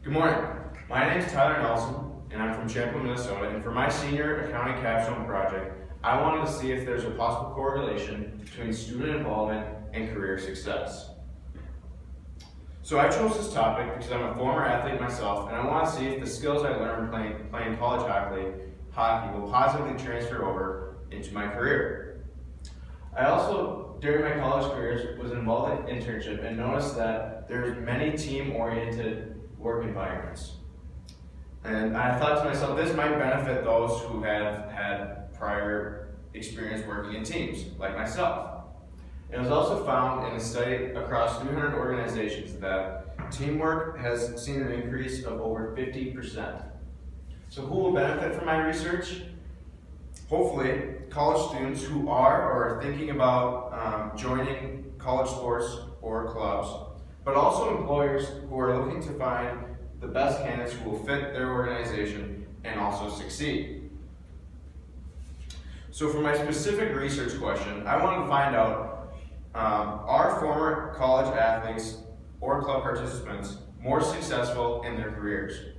Good morning. My name is Tyler Nelson, and I'm from Champlin, Minnesota. And for my senior accounting capstone project, I wanted to see if there's a possible correlation between student involvement and career success. So I chose this topic because I'm a former athlete myself, and I want to see if the skills I learned playing college hockey will positively transfer over into my career. I also, during my college careers, was involved in internship and noticed that there's many team-oriented work environments. And I thought to myself, this might benefit those who have had prior experience working in teams, like myself. It was also found in a study across 300 organizations that teamwork has seen an increase of over 50%. So who will benefit from my research? Hopefully, college students who are or are thinking about joining college sports or clubs, but also employers who are looking to find the best candidates who will fit their organization and also succeed. So for my specific research question, I wanted to find out, are former college athletes or club participants more successful in their careers?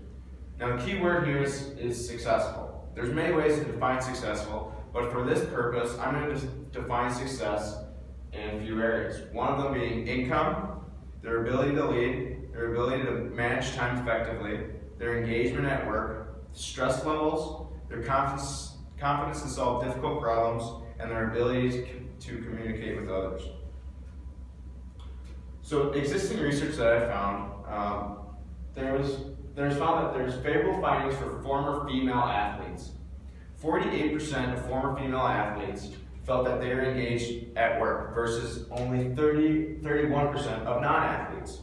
Now the key word here is successful. There's many ways to define successful, but for this purpose, I'm going to define success in a few areas. One of them being income, their ability to lead, their ability to manage time effectively, their engagement at work, stress levels, their confidence to solve difficult problems, and their ability to communicate with others. So existing research that I found, there's found that there's favorable findings for former female athletes. 48% of former female athletes felt that they were engaged at work versus only 31% of non-athletes.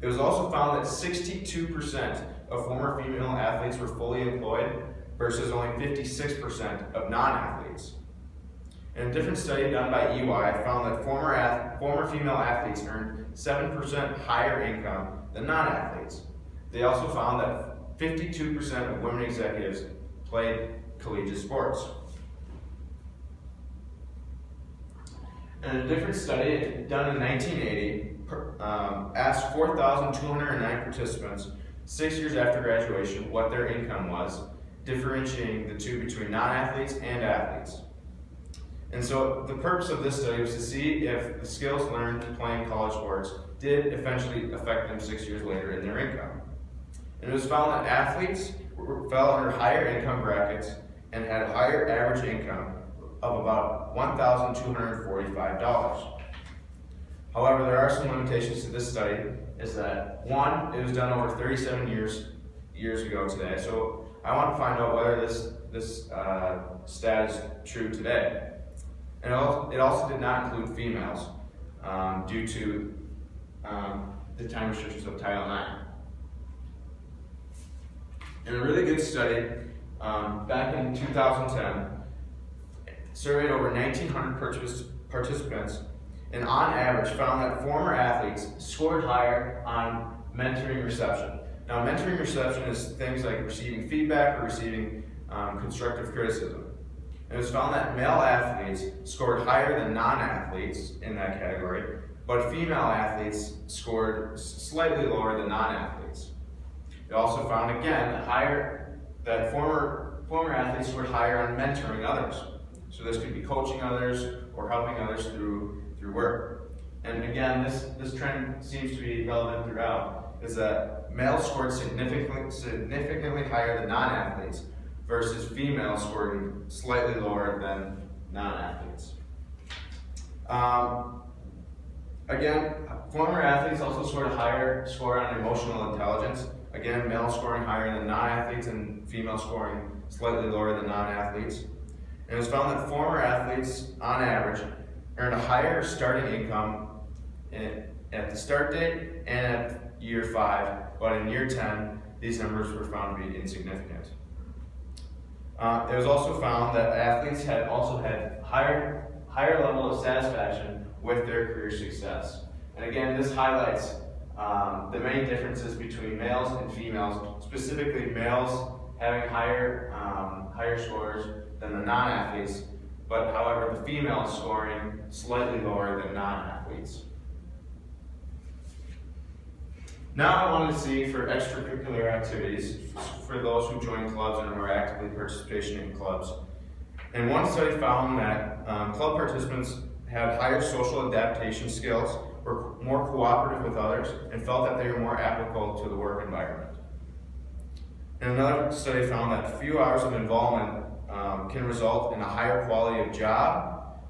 It was also found that 62% of former female athletes were fully employed versus only 56% of non-athletes. And a different study done by EY found that former female athletes earned 7% higher income than non-athletes. They also found that 52% of women executives played collegiate sports. And a different study done in 1980 asked 4,209 participants 6 years after graduation what their income was, differentiating the two between non-athletes and athletes. And so the purpose of this study was to see if the skills learned playing college sports did eventually affect them 6 years later in their income. And it was found that athletes fell under higher income brackets and had higher average income of about $1,245. However, there are some limitations to this study, is that one, it was done over 37 years ago today, so I want to find out whether this stat is true today. And it also did not include females due to the time restrictions of Title IX. In a really good study, back in 2010, surveyed over 1,900 participants, and on average found that former athletes scored higher on mentoring reception. Now, mentoring reception is things like receiving feedback or receiving constructive criticism. It was found that male athletes scored higher than non-athletes in that category, but female athletes scored slightly lower than non-athletes. It also found again that former athletes scored higher on mentoring others. So this could be coaching others or helping others through work. And again, this trend seems to be relevant throughout, is that males scored significantly higher than non-athletes versus females scoring slightly lower than non-athletes. Again, former athletes also scored a higher score on emotional intelligence. Again, males scoring higher than non-athletes and females scoring slightly lower than non-athletes. And it was found that former athletes, on average, earned a higher starting income at the start date and at year 5, but in year 10, these numbers were found to be insignificant. It was also found that athletes had higher level of satisfaction with their career success. And again, this highlights the main differences between males and females, specifically males having higher scores than the non-athletes, but however the females scoring slightly lower than non-athletes. Now I wanted to see for extracurricular activities for those who join clubs and are actively participation in clubs. And one study found that club participants had higher social adaptation skills, were more cooperative with others, and felt that they were more applicable to the work environment. And another study found that few hours of involvement can result in a higher quality of job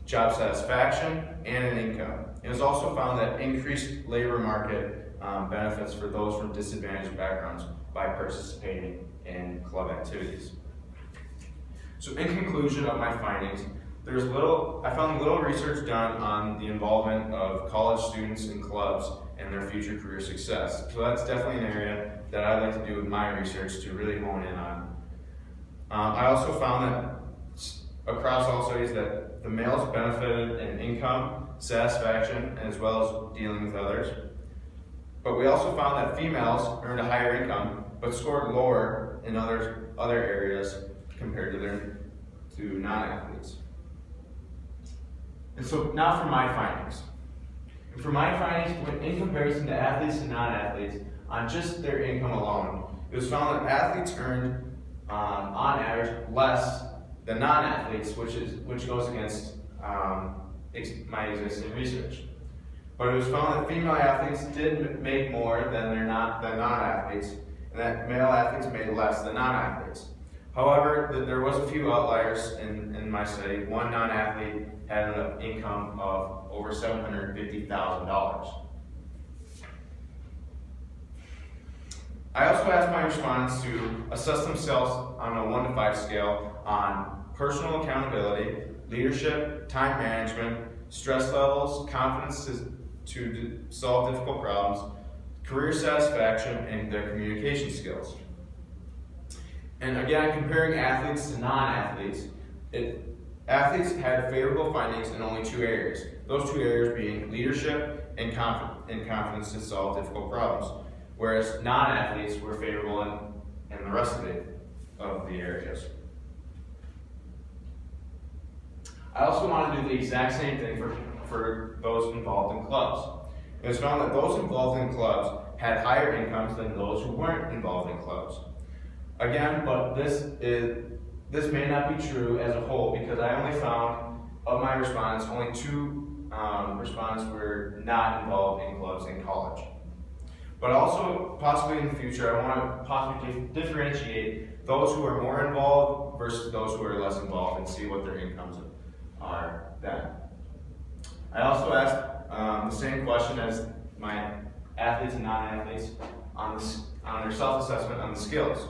satisfaction, and an income. It was also found that increased labor market benefits for those from disadvantaged backgrounds by participating in club activities. So in conclusion of my findings, I found little research done on the involvement of college students in clubs and their future career success. So that's definitely an area that I'd like to do with my research to really hone in on. I also found that across all studies that the males benefited in income, satisfaction, as well as dealing with others. But we also found that females earned a higher income, but scored lower in other areas compared to non-athletes. And so now for my findings. And for my findings, in comparison to athletes and non-athletes, on just their income alone, it was found that athletes earned, on average, less than non-athletes, which goes against my existing research. But it was found that female athletes did make more than non-athletes, and that male athletes made less than non-athletes. However, there was a few outliers in my study. One non-athlete had an income of over $750,000. I also asked my respondents to assess themselves on a 1 to 5 scale on personal accountability, leadership, time management, stress levels, confidence to solve difficult problems, career satisfaction, and their communication skills. And again, comparing athletes to non-athletes, athletes had favorable findings in only 2 areas. Those 2 areas being leadership and confidence to solve difficult problems, whereas non-athletes were favorable in the rest of the areas. I also want to do the exact same thing for those involved in clubs. It was found that those involved in clubs had higher incomes than those who weren't involved in clubs. Again, but this may not be true as a whole, because I only found, of my respondents, only 2 respondents were not involved in clubs in college. But also, possibly in the future, I want to possibly differentiate those who are more involved versus those who are less involved and see what their incomes are then. I also asked the same question as my athletes and non-athletes on their self-assessment on the skills.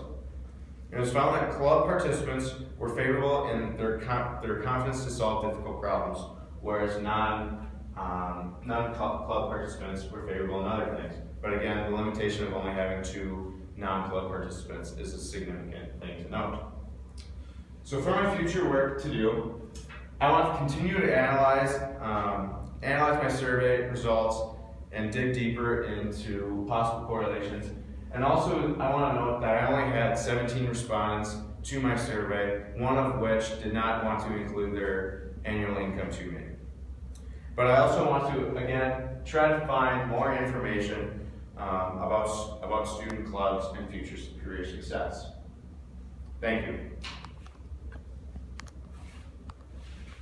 It was found that club participants were favorable in their confidence to solve difficult problems, whereas non-club participants were favorable in other things. But again, the limitation of only having 2 non-club participants is a significant thing to note. So for my future work to do, I want to continue to analyze my survey results and dig deeper into possible correlations. And also, I want to note that I only had 17 respondents to my survey, one of which did not want to include their annual income to me. But I also want to, again, try to find more information about student clubs and future career success. Thank you.